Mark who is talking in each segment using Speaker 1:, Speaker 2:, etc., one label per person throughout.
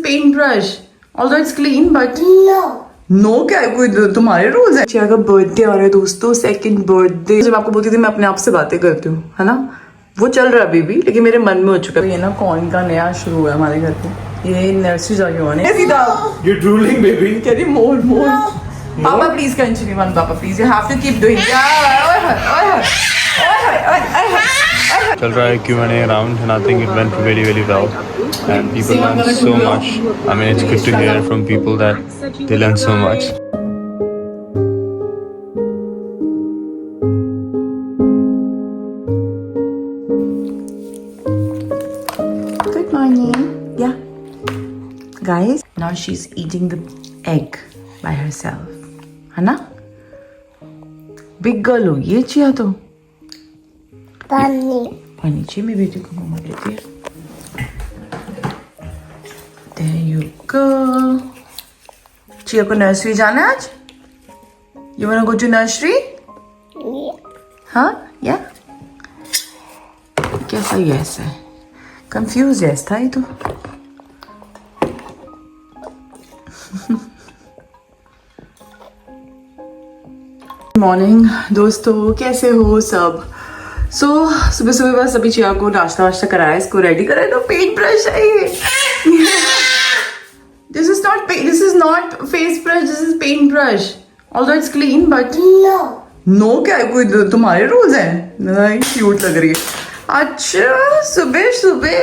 Speaker 1: paint brush. Although it's clean, but
Speaker 2: No.
Speaker 1: क्या है, कोई तुम्हारे रूल्स है। चिया का बर्थडे आ रहा है दोस्तों, सेकंड बर्थडे। जब आपको बोलती थी मैं अपने आप से बातें करती हूँ, है ना, वो चल रहा है अभी भी, लेकिन मेरे मन में हो चुका है। ये ना कॉइन का नया शुरू हुआ है हमारे घर पे। ये नर्सरी जाके हुआ है सीधा।
Speaker 3: You're drooling, baby.
Speaker 1: कह रही मोर मोर। पापा प्लीज कंटिन्यू, वन पापा please, you have to keep doing.
Speaker 3: चल रहा है Q&A round, and I think it went really, really well. And people learned so much. I mean, it's good to hear from people that they learned so much.
Speaker 1: Good morning. Yeah. Guys, now she's eating the egg by herself. है ना? Big girl हो ये chia तो।
Speaker 2: Bunny.
Speaker 1: पानी चाहिए मेरी बेटी को, मम्मा देती है। There you go. चिया को नर्सरी जाना है आज? You wanna go to nursery?
Speaker 2: Yeah.
Speaker 1: हाँ? Yeah? कैसा yes है? Confused yes था ये तो। मॉर्निंग दोस्तों, कैसे हो सब? सुबह सुबह बस अभी चिया को नाश्ता वाश्ता कराया, इसको रेडी कराया। तो पेंट ब्रश है ये। This is not face brush, this is paint brush. Although it's clean but no क्या है, कोई तुम्हारे रूल्स हैं। क्यूट लग रही है। अच्छा सुबह सुबह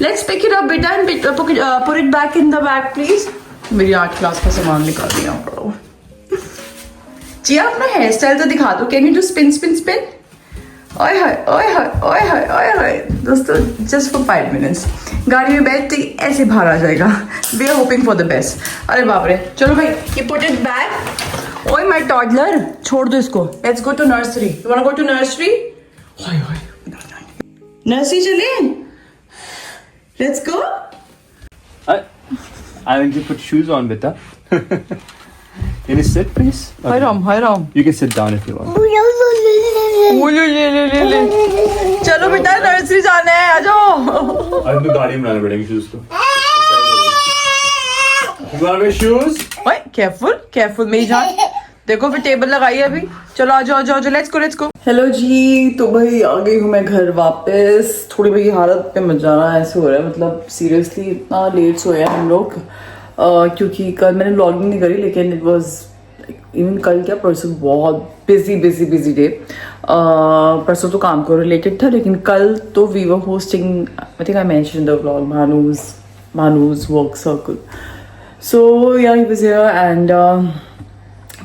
Speaker 1: लेट्स पिक इट अप बेटा and put it back in the bag please. मेरी 8 क्लास का सामान निकाल दिया पड़ो। चिया अपना हेयर स्टाइल तो दिखा दो। Can you do spin spin spin? ओए हाय ओए हाय ओए हाय ओए हाय। दोस्तों जस्ट फॉर 5 मिनट्स गाड़ी में बैठते ही ऐसे बाहर आ जाएगा। We are hoping for the best. अरे बाप रे, चलो भाई ये पुट इट बैक। ओए माय टॉडलर, छोड़ दो इसको। Let's go to nursery. You want to go to nursery? ओए ओए नर्सरी चले, let's go.
Speaker 3: I think you put shoes on, Beta. Can you sit, please?
Speaker 1: Hi Ram hi Ram.
Speaker 3: You can sit down if you want.
Speaker 1: ले। चलो बेटा nursery जाना है, आ जाओ।
Speaker 3: अब तो गाड़ी में लाने पड़ेंगे शूज को। You want my shoes?
Speaker 1: ओए केयरफुल मेरी जान। देखो फिर टेबल लगाई है अभी। चलो आ जाओ लेट्स गो। हेलो जी, तो भाई आ गई हूँ मैं घर वापस। थोड़ी भाई हालत पे मत जाना, ऐसे हो रहा है, मतलब सीरियसली इतना लेट सोए हैं हम लोग। क्योंकि कल मैंने व्लॉगिंग नहीं करी, लेकिन इट वाज इवन कल क्या परसों बहुत बिजी डे। परसों तो काम को रिलेटेड था, लेकिन कल तो we were hosting, I think I mention the vlog, मानूज work circle. So yeah he was here and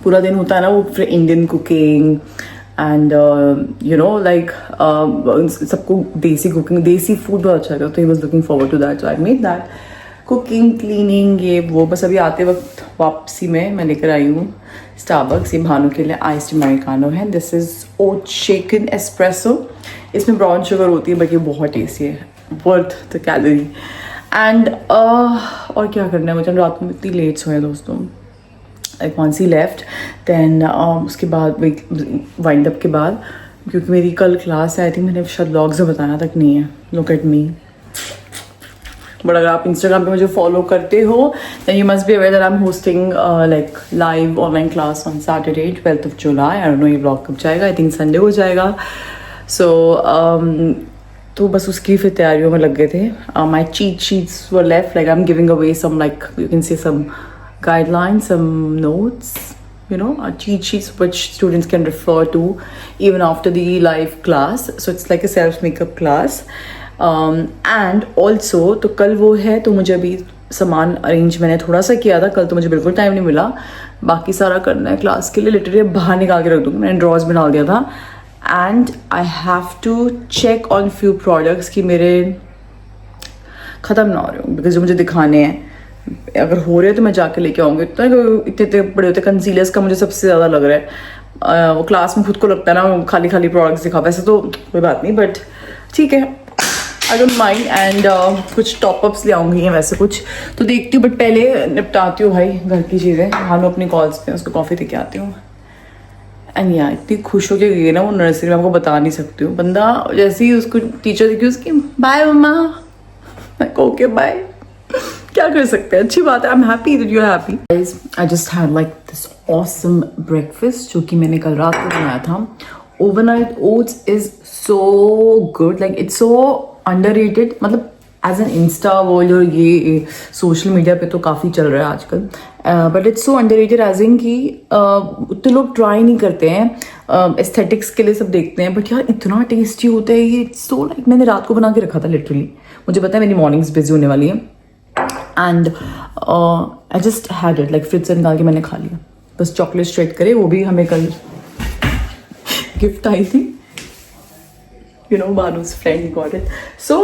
Speaker 1: पूरा दिन होता है ना वो फिर Indian cooking and you know like सबको देसी कुकिंग, देसी फूड बहुत अच्छा लगता है, तो he was looking forward to that. So I made that, cooking cleaning ये वो। बस अभी आते वक्त वापसी में मैं लेकर आई हूँ स्टारबक्स, ये भानु के लिए आइस्ड अमेरिकानो है। This is oat shaken espresso. इसमें ब्राउन शुगर होती है, बट ये बहुत टेस्टी है, वर्थ द कैलोरी। एंड और क्या करना है मुझे, रात में इतनी लेट सोए दोस्तों। Like once he left then उसके बाद वाइंड अप के बाद, क्योंकि मेरी कल क्लास है, आई थिंक मैंने शायद व्लॉग्स में बताया तक नहीं है। Look at me. बट अगर आप इंस्टाग्राम पे मुझे फॉलो करते हो then you must be aware that I'm hosting like live online class on Saturday 12th of July. I don't know ये vlog कब जाएगा, I think Sunday हो जाएगा। So तो बस उसकी फिर तैयारियों में लग गए थे। My cheat sheets were left, like I'm giving away some, like you can say some guidelines, some notes, you know, cheat sheets which students can refer to even after the live class. So it's like a self makeup class. And also तो कल वो है, तो मुझे अभी सामान arrange मैंने थोड़ा सा किया था, कल तो मुझे बिल्कुल टाइम नहीं मिला। बाकी सारा करना है क्लास के लिए, लिटरली बाहर निकाल के रख दूँगी, मैंने ड्रॉज में डाल दिया था। And I have to check on few products कि मेरे ख़त्म ना हो रहे हो, बिकॉज जो मुझे दिखाने हैं, अगर हो रहे हैं तो मैं जाके लेके आऊँगी। इतने बड़े होते कंसीलर्स का मुझे सबसे ज़्यादा लग रहा है। वो क्लास में खुद को लगता है ना खाली प्रोडक्ट्स दिखा, वैसे तो कोई बात नहीं, बट ठीक है, आई डोंट माइंड। एंड कुछ टॉपअप्स ले आऊँगी वैसे कुछ तो देखती हूँ, बट पहले निपटाती हूँ भाई घर की चीज़ें। हाँ अपनी कॉल्स पे उसको कॉफ़ी दे के आती हूँ। एंड यार इतनी खुश हो के गई ना वो नर्सरी में, आपको बता नहीं सकती हूँ। बंदा जैसे ही उसको टीचर देखी उसकी बाय मम्मा, ओके बाय, क्या कर सकते हैं, अच्छी बात है. I am happy that you are happy. Guys, I just had like this awesome breakfast जो कि मैंने कल रात को बनाया था. Overnight oats is so good, like it's so underrated. मतलब एज एन इंस्टा वर्ल्ड और ये सोशल मीडिया पे तो काफ़ी चल रहा है आजकल, but it's so underrated as in कि उतने लोग ट्राई नहीं करते हैं. एस्थेटिक्स के लिए सब देखते हैं, बट यार इतना टेस्टी होता है ये. इट्स सो लाइक मैंने रात को बना के रखा था लिटरली. मुझे पता है मेरी मॉर्निंग्स बिजी होने वाली है, and I just had it, like fridge से निकाल के मैंने खा लिया. बस चॉकलेट स्ट्रेट करे, वो भी हमें कल गिफ्ट आई थी, you know, Banu's friend got it. So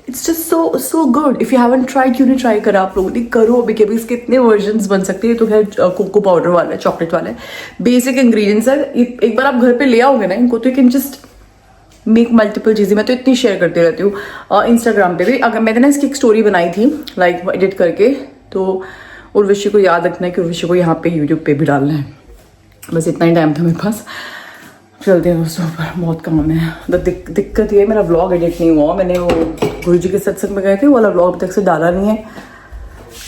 Speaker 1: it's just so good. If you haven't tried, क्यों नहीं ट्राई करा आप लोगों ने? करो, बिकॉज इसके इतने वर्जन्स बन सकते हैं. तो खैर कोको पाउडर वाला है, चॉकलेट वाला है, बेसिक इंग्रेडिएंट्स है. एक बार आप घर पे ले आओगे ना इनको, तो you can just make multiple चीज़ें. मैं तो इतनी शेयर करती रहती हूँ इंस्टाग्राम पे भी. अगर मैंने ना इसकी एक स्टोरी बनाई थी लाइक एडिट करके, तो उर्वशी को याद रखना है कि उर्वशी को यहाँ पे यूट्यूब पे भी डालना है. बस इतना ही टाइम था मेरे पास. चलते हैं दोस्तों, पर बहुत काम है. दिक्कत ये है, मेरा व्लॉग एडिट नहीं हुआ. मैंने वो गुरु जी के सत्संग में गए थे, वो वाला व्लॉग अब तक से डाला नहीं है.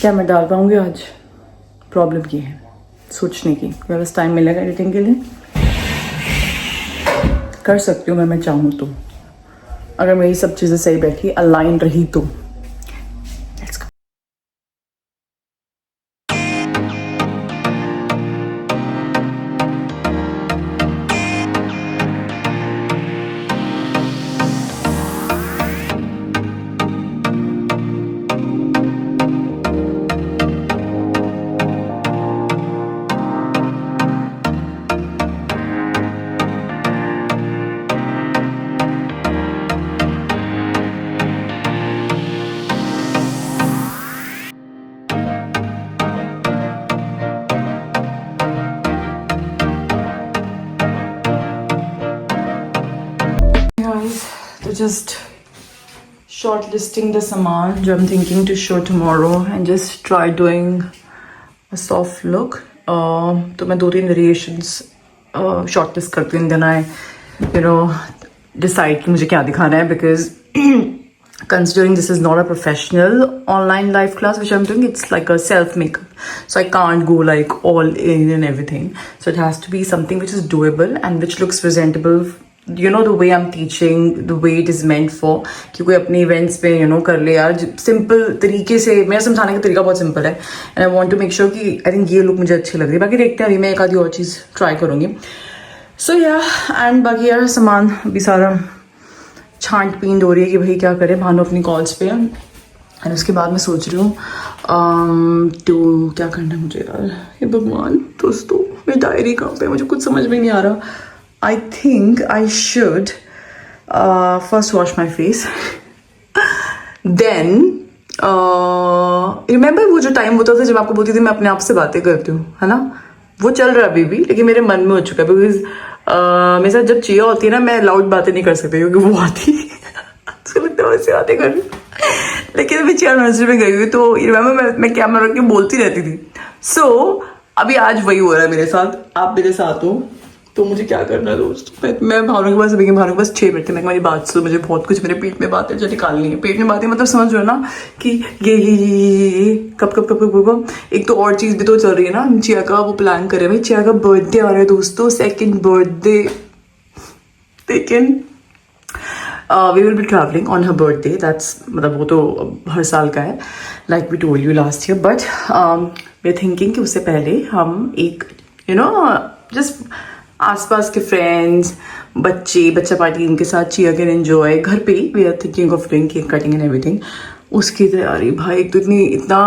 Speaker 1: क्या मैं डाल पाऊँगी आज? प्रॉब्लम ये है सोचने की. मेरे पास टाइम मिलेगा एडिटिंग के लिए? कर सकती हूँ मैं चाहूँ तो, अगर मेरी सब चीज़ें सही बैठी, अलाइन रही तो. So just shortlisting the saman जो I'm thinking to show tomorrow and just try doing a soft look. तो मैं 2-3 variations shortlist करती हूँ, then I decide कि मुझे क्या दिखाना है, because considering this is not a professional online live class which I'm doing, it's like a self makeup, so I can't go like all in and everything. So it has to be something which is doable and which looks presentable. The way I'm teaching, the way it is meant for, कि कोई अपने events पे कर ले यार, simple तरीके से. मेरा समझाने का तरीका बहुत सिंपल है, and I want to make sure कि आई थिंक ये लुक मुझे अच्छी लग रही है. बाकी देखते हैं, अभी मैं एक आधी और चीज़ ट्राई करूँगी. सो या, एंड बाकी यार सामान अभी सारा छांट पींट हो रही है कि भाई क्या करें. भानु अपनी कॉल्स पे है, एंड उसके बाद मैं सोच रही हूँ तो क्या करना है मुझे यार. ये भगवान दोस्तों, मेरी डायरी कहाँ पे, मुझे कुछ समझ में नहीं आ रहा. I think I should first wash my face. Then remember वो जो टाइम होता था जब आपको बोलती थी मैं अपने आप से बातें करती हूँ, है ना? वो चल रहा है अभी भी, लेकिन मेरे मन में हो चुका है. बिकॉज मेरे साथ जब चिया होती है ना, मैं लाउड बातें नहीं कर सकती क्योंकि वो आती उसको लगता है वैसे बातें कर रही. लेकिन अभी चिया नर्सरी में गई हुई, तो रिमेम्बर मैं कैमरा रख के बोलती रहती थी. सो अभी आज वही हो रहा है मेरे साथ. आप मेरे साथ हो, तो मुझे क्या करना है दोस्त. मैं भावना के पास अभी, भावना के पास 6 मिनट थे. मैं मेरी बात सुन, मुझे बहुत कुछ मेरे पेट में बातें जो निकालनी है. पेट में बातें मतलब समझ रहे हो ना, कि ये कब. एक तो और चीज़ भी तो चल रही है ना, चिया का वो प्लान करे. भाई चिया का बर्थडे आ रहा है दोस्तों, 2nd बर्थडे. लेकिन we will be travelling on her birthday. That's मतलब वो तो हर साल का है, like we told you last year. But we are thinking कि उससे पहले हम एक जस्ट आसपास के फ्रेंड्स, बच्चा पार्टी, इनके साथ चिया कैन एंजॉय घर पे ही. We are thinking of doing cake cutting and everything. उसकी तैयारी भाई, तो इतना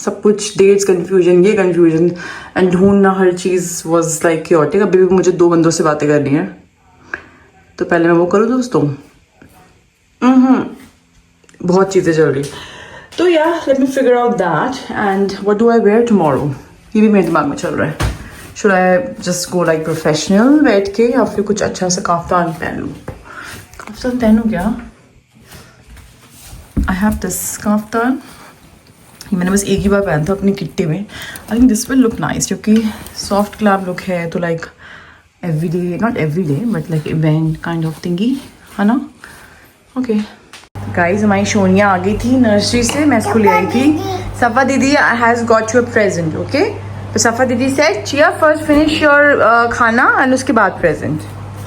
Speaker 1: सब कुछ, डेट्स कन्फ्यूजन, ये कन्फ्यूजन, एंड ढूंढना हर चीज़ वॉज लाइक क्योटिक. अभी भी मुझे 2 बंदों से बातें करनी है, तो पहले मैं वो करूँ दोस्तों. बहुत चीज़ें चल रही. तो या let me figure out that. And what do I wear tomorrow, ये भी मेरे दिमाग में चल रहा है. Should I just go like professional बैठ के, या फिर कुछ अच्छा सा काफ्तान पहन लूँ? काफ्तान पहनूँ क्या? I have this काफ्तान, ये मैंने बस एक ही बार पहना था अपनी किट्टी में. I think this will look nice, क्योंकि सॉफ्ट क्लैप लुक है, तो like everyday, not everyday, but like event kind of thingy, है ना? Okay. गाइस हमारी सोनिया आ गई थी नर्सरी से, मैं इसको ले आई थी. सफा दीदी has got your present. Okay, तो सफा दीदी said chia first finish your खाना एंड उसके बाद प्रेजेंट.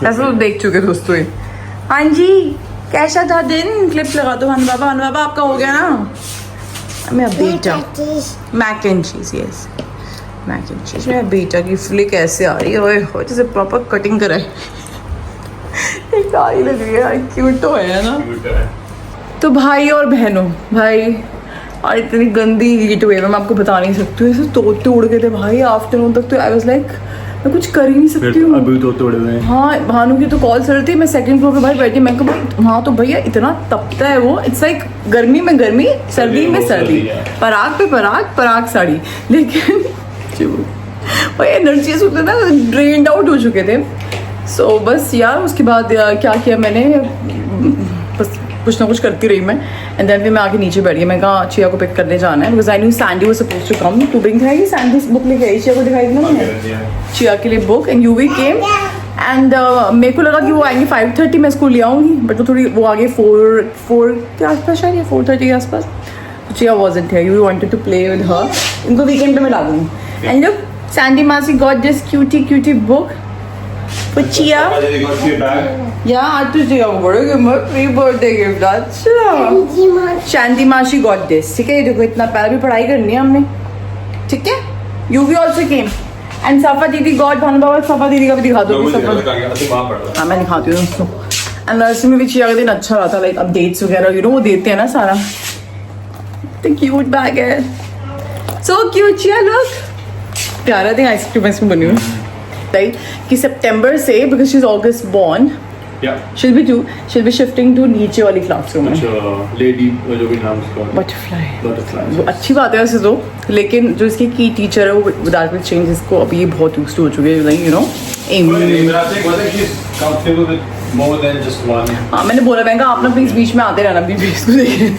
Speaker 1: ऐसा तो देख चुके दोस्तों ये. हाँ जी, कैसा था दिन? क्लिप लगा दो. भानु बाबा आपका हो गया ना? मेरा बेटा मैक एंड चीज. यस, मैक एंड चीज. मेरा बेटा की फ्लिक कैसे आ रही है, ओए हो, जैसे प्रॉपर कटिंग करा है. एक आई लग रही है, क्यूट तो है ना. तो भाई और बहनों, भाई और इतनी गंदी हीट वेव है, मैं आपको बता नहीं सकती हूँ. ऐसे तोते उड़ गए थे भाई आफ्टरनून तक. तो आई वाज लाइक मैं कुछ कर ही नहीं सकती हूँ.
Speaker 3: अभी तो तोड़े हुए हैं.
Speaker 1: हाँ, भानु की तो कॉल चल रही थी, मैं सेकंड फ्लोर पे भाई बैठी. मैं कहा हाँ तो भैया इतना तपता है वो. इट्स लाइक गर्मी में गर्मी, सर्दी में सर्दी, पराग पे पराग साड़ी. लेकिन भाई एनर्जीज होते ना ड्रेन्ड आउट हो चुके थे. सो बस यार उसके बाद क्या किया मैंने, बस कुछ ना कुछ करती रही मैं. एंड देन फिर मैं आके नीचे बैठी. मैं कहा चिया को पिक करने जाना है, because I knew Sandy was supposed to come to bring है. सैंडी बुक लेके आई, चिया को दिखाई थी ना मैंने, चिया के लिए book. And UV came and मेरे को लगा कि वो आएंगे 5:30, मैं इसको ले आऊँगी. बट वो थोड़ी वो आगे 4 के आसपास, शायद 4:30 के आसपास. Chia wasn't here. You wanted to play with her. इनको वीकेंड पे मैं ला दूँगी. एंड लुक, सैंडी मासी got this cutie book for Chia. Yeah, आज तो Chia को बड़े गिफ्ट, फ्री बर्थडे गिफ्ट. अच्छा, शांति मासी गॉट दिस. ठीक है, ये देखो इतना प्यारा, भी पढ़ाई करनी है हमने. ठीक है, you we also came. And Safa दीदी गॉट. भानु बाबा सफा दीदी का भी दिखा दो. हाँ मैं दिखाती हूँ दोस्तों. एंड नर्सरी में भी चिया का दिन अच्छा रहा था. लाइक अपडेट्स वगैरह यू नो वो देते हैं ना सारा. तो क्यूट बैग है, सो क्यूट. चिया लुक, प्यारा दिन आइसक्रीम इसमें बनी हुई. राइट कि सितंबर से, because she is August born, she'll be shifting to नीचे वाली क्लासरूम में.
Speaker 3: लेडी जो भी नाम उसका,
Speaker 1: बटरफ्लाई. वो अच्छी बात है वैसे तो, लेकिन जो इसकी की टीचर है वो दैट विल चेंज. इसको अभी ये बहुत यूज्ड हो चुके हैं, यू नो. हाँ मैंने बोला मैंने कहा आप ना प्लीज बीच में आते रहना बीबी इसको देखिए.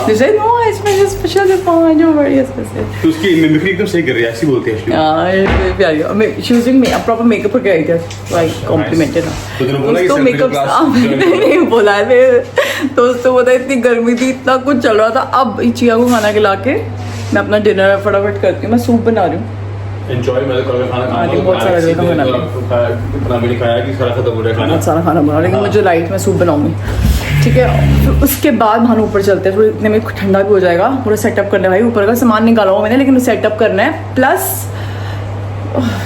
Speaker 1: जैसे नो इसमें स्पेशल है पाँच जो बढ़िया स्पेशल.
Speaker 3: तो उसकी मिमिक्री एकदम सही कर रही है, ऐसी बोलती है एक्चुअली.
Speaker 1: यार प्यारी. मैं यूजिंग प्रॉपर मेकअप करके आई थी, लाइक कॉम्प्लीमेंटेड. दोस्तों मेकअप नहीं बोला है दोस्तों. पता है इतनी गर्मी थी, इतना कुछ चल रहा था. अब चिया को खाना खिला के मैं अपना डिनर फटाफट करती हूँ. मैं सूप बना रही हूँ.
Speaker 3: एंजॉय. मैं तो कल खाना
Speaker 1: हाँ, बहुत सारा खाना
Speaker 3: इतना भी नहीं खाया कि सारा खत्म हो रहा है खाना.
Speaker 1: बहुत सारा खाना बना, लेकिन मुझे लाइट में सूप बनाऊंगी. ठीक है, फिर उसके बाद भानु ऊपर चलते हैं. थोड़ी इतने में ठंडा भी हो जाएगा. पूरा सेटअप करना है भाई. ऊपर का सामान निकाला हुआ मैंने, लेकिन सेटअप करना है. Plus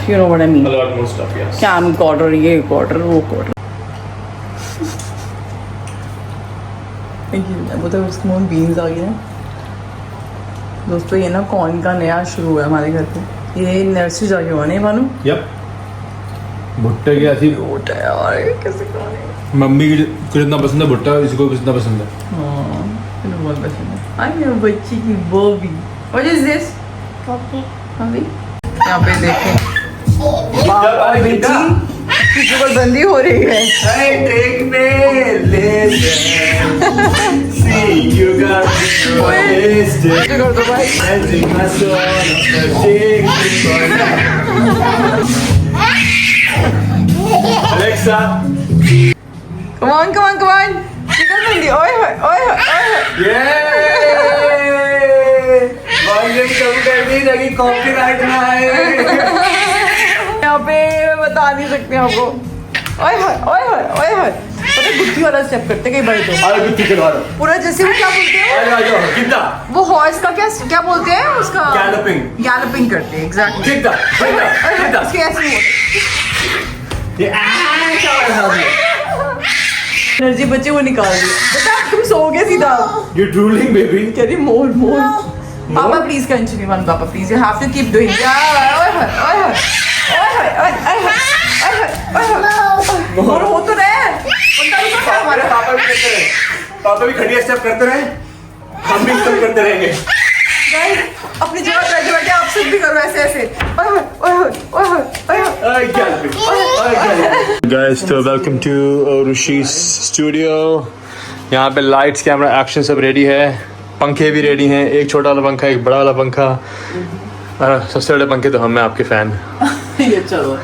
Speaker 1: you know what I mean, camcorder, ये कॉर्डर, वो कॉर्डर. वो तो उसमें बीन्स आ गई है दोस्तों. ये ना कॉर्न का नया शुरू है हमारे घर पे. ये नर्सरी जाके हुआ नहीं भानु.
Speaker 3: यप, भुट्टे की ऐसी
Speaker 1: भुट्टा यार कैसे खाने.
Speaker 3: मम्मी को जितना पसंद है भुट्टा, इसको भी जितना पसंद है.
Speaker 1: हाँ मुझे बहुत पसंद है. आई मेरे बच्ची की Bobby. What is this?
Speaker 2: Copy.
Speaker 1: अभी यहाँ पे देखें बाप और बेटी की जुगलबंदी हो रही है. कर दो भाई.
Speaker 3: Alexa.
Speaker 1: Come on. जुगलबंदी. ओए होए.
Speaker 3: कॉपीराइट ना आए.
Speaker 1: यहाँ पे बता नहीं सकते आपको. ओए होए. पता गुत्थी वाला स्टेप करते कई बार तो.
Speaker 3: अरे गुत्थी करवा दो
Speaker 1: पूरा जैसे वो क्या बोलते हैं,
Speaker 3: आ जाओ कितना
Speaker 1: वो हॉर्स का क्या बोलते हैं उसका, गैलपिंग करते हैं. एग्जैक्टली.
Speaker 3: कितना
Speaker 1: उसके ऐसे नहीं होते. एनर्जी बच्चे वो निकाल दी. बता तुम सो गए सीधा.
Speaker 3: You drooling baby.
Speaker 1: कह रही मोर. पापा प्लीज कंटिन्यू. वन पापा please, you have to keep doing. और हो तो रहे
Speaker 3: हमारे पापा भी खड़िया स्टेप करते रहे, हम भी स्टेप करते रहेंगे.
Speaker 1: अपनी जगह बैठे बैठे आप सब भी करो ऐसे.
Speaker 3: Guys, so welcome to Rishi's studio. यहाँ पे लाइट्स, कैमरा, एक्शन सब रेडी है. पंखे भी रेडी हैं. एक छोटा वाला पंखा, एक बड़ा वाला पंखा. सबसे बड़े पंखे तो हम हैं आपके फैन.
Speaker 1: ये चलो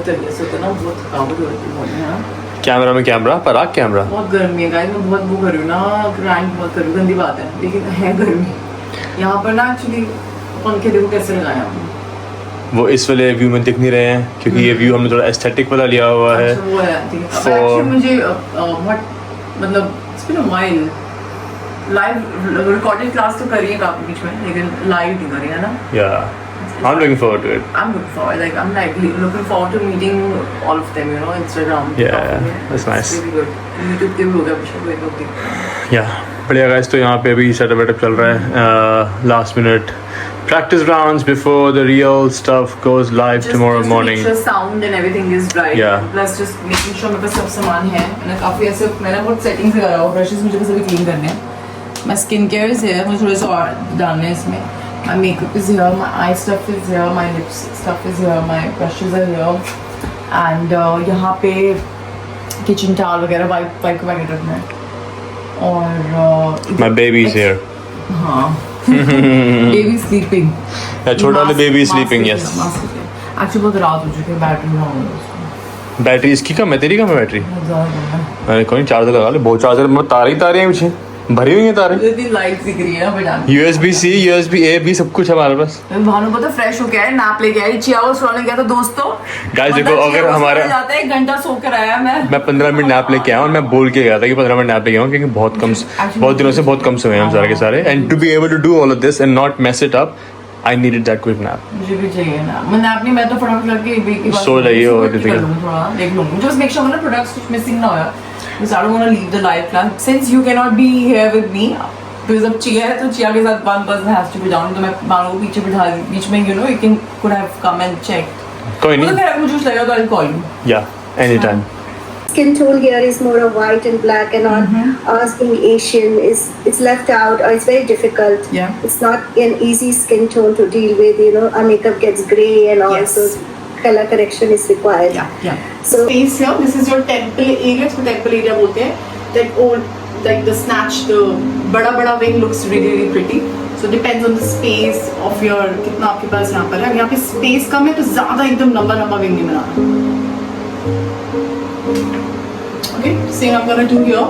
Speaker 1: चलिए. सो तो ना बहुत थकावट हो रही है.
Speaker 3: कैमरा में कैमरा, पराग कैमरा।
Speaker 1: बहुत गर्मी है गाइस, मैं बहुत वो कर रही हूँ ना, रैंक बहुत कर रही हूँ, गंदी बात है, लेकिन है गर्मी यहाँ पर ना। एक्चुअली पंखे देखो कैसे लगाए हमने,
Speaker 3: वो इस वाले व्यू में दिख नहीं रहे हैं क्योंकि ये व्यू हमने थोड़ा एस्थेटिक वाला लिया हुआ है।
Speaker 1: अच्छा वो है ठीक है। अब actually मुझे बहुत मतलब it's been a while live recorded class तो करी है काफी बीच में, लेकिन लाइव नहीं करी है ना।
Speaker 3: Yeah, I'm looking forward to it.
Speaker 1: I'm looking forward, like I'm like looking forward to meeting all of them, you know, Instagram.
Speaker 3: Yeah, that's nice.
Speaker 1: Really good. YouTube पे भी होगा पिछले वीक होती।
Speaker 3: Yeah, बढ़िया गाइस। तो यहाँ पे अभी सेटअप वेटअप चल रहा है। Last minute practice rounds before the real stuff goes live tomorrow morning.
Speaker 1: Just to make sure sound and everything is right.
Speaker 3: Yeah.
Speaker 1: Plus just making sure मेरे पास सब सामान है। मैंने काफी ऐसे मैंने बहुत सेटिंग से करा हुआ, ब्रशेस मुझे बस अभी क्लीन करने हैं। My skincare is here, मुझे थोड़े से और डालने हैं इसमें। My makeup is here, my eye stuff is here, my lips stuff is here, my brushes are here, and यहाँ पे kitchen towel वगैरह वाइप पैकेट रखना है। और
Speaker 3: My baby is here.
Speaker 1: हाँ baby sleeping.
Speaker 3: छोटा वाला baby is sleeping, yes.
Speaker 1: Actually बहुत रात हो चुकी है, बैटरी ना हो।
Speaker 3: बैटरी इसकी कम है, तेरी कम है बैटरी?
Speaker 1: बहुत ज़्यादा कम है।
Speaker 3: अरे कोई चार्जर लगा ले, बहुत चार्जर में तारे ही तारे हैं पीछे, भरी हुई है तारे।
Speaker 1: इतनी लाइट दिख रही है ना बेटा।
Speaker 3: USB-C, USB-A भी सब कुछ है हमारे पास।
Speaker 1: भानु पता फ्रेश हो गया है, नाप लेके आई, चियाओ सोने गया था दोस्तों।
Speaker 3: गाइस देखो, अगर हमारा
Speaker 1: जाता है 1 घंटा सो कर आया मैं
Speaker 3: 15 मिनट नैप लेके आया और मैं बोल के गया था कि 15 मिनट नैप लेके आऊँ, क्योंकि बहुत दिनों से बहुत कम सोए हम सारे के सारे। And to be able to do all of this and not mess it up, I needed that quick nap.
Speaker 1: मुझे भी चाहिए ना, मैं नैप नहीं, मैं तो फटाफट करके एक के बाद
Speaker 3: सो जाइए और
Speaker 1: कर लूंगी, थोड़ा देख लूंगी, जस्ट मेक श्योर ना प्रोडक्ट्स कुछ मिसिंग ना हो। Because I don't want to leave the live class since you cannot be here with me. Because अब चिया है तो चिया के साथ one person has to be down, तो मैं बालों को पीछे बिठा दी बीच में, you know, you can could have come and checked.
Speaker 3: कोई नहीं।
Speaker 1: तो फिर मुझे कुछ लगा तो I'll call you.
Speaker 3: Yeah, anytime.
Speaker 2: Skin tone here is more of white and black, and on us being Asian, it's left out or it's very difficult.
Speaker 1: Yeah.
Speaker 2: It's not an easy skin tone to deal with. You know, our makeup gets grey, and
Speaker 1: Yes.
Speaker 2: also color correction is required.
Speaker 1: Yeah.
Speaker 2: So
Speaker 1: Space here, this is your temple area, इसको temple area बोलते हैं. That old, like the snatch, the बड़ा wing looks really pretty. So depends on the space of your, कितना आपके पास यहाँ पर है। अगर यहाँ पे space कम है तो ज़्यादा एकदम लंबा wing नहीं बनाना। Okay, same I'm gonna do here.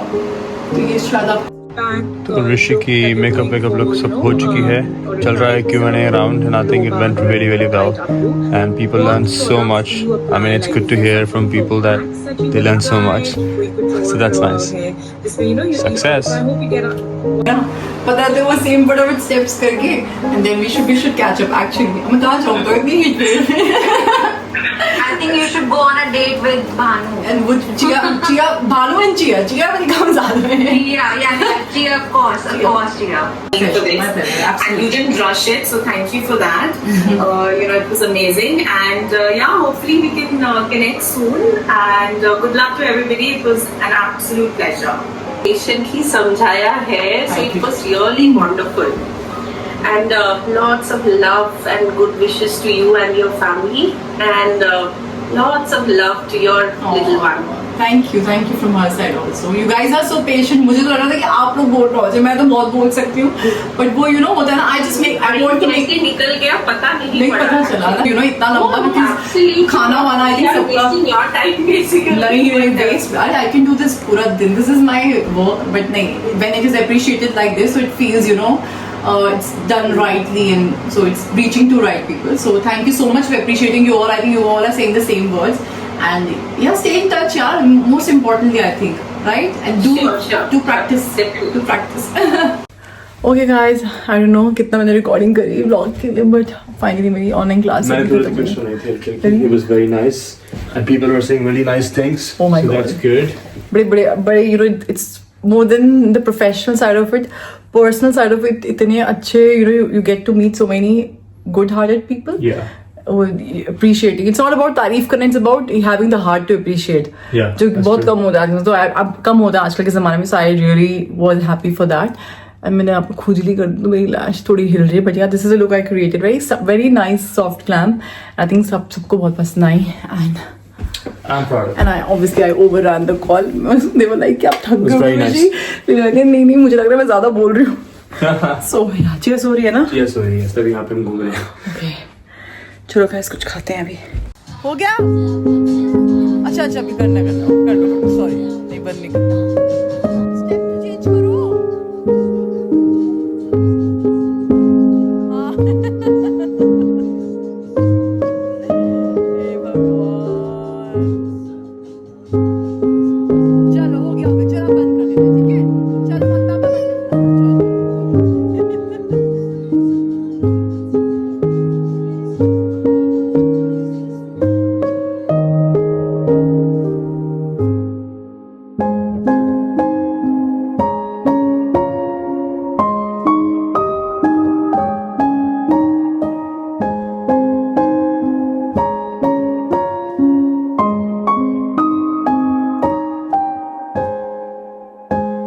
Speaker 1: तो ये शायद आप
Speaker 3: तो ऋषि की मेकअप लुक सब हो चुकी है, चल रहा है Q&A round, and I think it went very very well and people learn so much. I mean it's good to hear from people that they learn so much, so that's nice. Success.
Speaker 1: पता है वो same फटाफट steps करके and then we should catch up. Actually मैं कहाँ जाऊँगा इतनी heat में।
Speaker 4: I think you should go on a date with Bhanu.
Speaker 1: And would Chia, Bhanu and Chia will come ज़्यादा है।
Speaker 4: Yeah, Chia, of course, Chia.
Speaker 5: For this. And you didn't rush it, so thank you for that. It was amazing, and hopefully we can connect soon. And good luck to everybody. It was an absolute pleasure. Patiently समझाया है, so it was really wonderful. And lots of love and good wishes to you and your family, and lots of love to your little one.
Speaker 1: Thank you from her side also. You guys are so patient. मुझे तो लग रहा था कि आप लोग बोल रहे हो, मैं तो बहुत बोल सकती हूँ, but वो होता है ना, I want to make
Speaker 5: निकल गया, पता नहीं
Speaker 1: पता चला ना, इतना लंबा, because खाना वाना I think सबका
Speaker 5: wasting your time basically.
Speaker 1: नहीं waste. I can do this पूरा दिन. This is my work, but नहीं, when it is appreciated like this, so it feels it's done rightly, and so it's reaching to right people. So thank you so much for appreciating you all. I think you all are saying the same words, and stay in touch, most importantly I think, right? And do practice. Do practice. Okay guys, I don't know कितना मैंने recording करी vlog के लिए, but finally मेरी online class
Speaker 3: मैंने थोड़ी कुछ सुनी थी, it was very nice and people were saying really nice things.
Speaker 1: Oh my
Speaker 3: so
Speaker 1: God.
Speaker 3: that's good.
Speaker 1: बड़े it's more than the professional side of it, personal side of it, इतने अच्छे, you get to meet so many good-hearted people.
Speaker 3: Yeah.
Speaker 1: Appreciating. It's not about तारीफ करना, it's about having the heart to appreciate.
Speaker 3: Yeah,
Speaker 1: जो
Speaker 3: that's
Speaker 1: बहुत
Speaker 3: true.
Speaker 1: कम होता है, तो अब कम होता है आजकल के ज़माने में, so I really was happy for that. And मैंने आपको खुजली कर दी तो मेरी lash थोड़ी हिल रही है, but yeah, this is a look I created, very nice soft glam. I think सबको बहुत पसंद आई,
Speaker 3: I'm proud of it.
Speaker 1: and I overran the call. They were like, क्या आप थक
Speaker 3: was
Speaker 1: गए
Speaker 3: very
Speaker 1: हो
Speaker 3: nice.
Speaker 1: ऋषि? नहीं मुझे लग रहा है मैं ज़्यादा बोल रही हूँ। So yeah, cheers हो रही है ना?
Speaker 3: Yes, sorry, yes, तभी यहाँ पे हम घूम रहे हैं।
Speaker 1: Okay. चलो guys कुछ खाते हैं अभी। हो गया? अच्छा अभी करना कर लो सॉरी नहीं बंद नहीं करना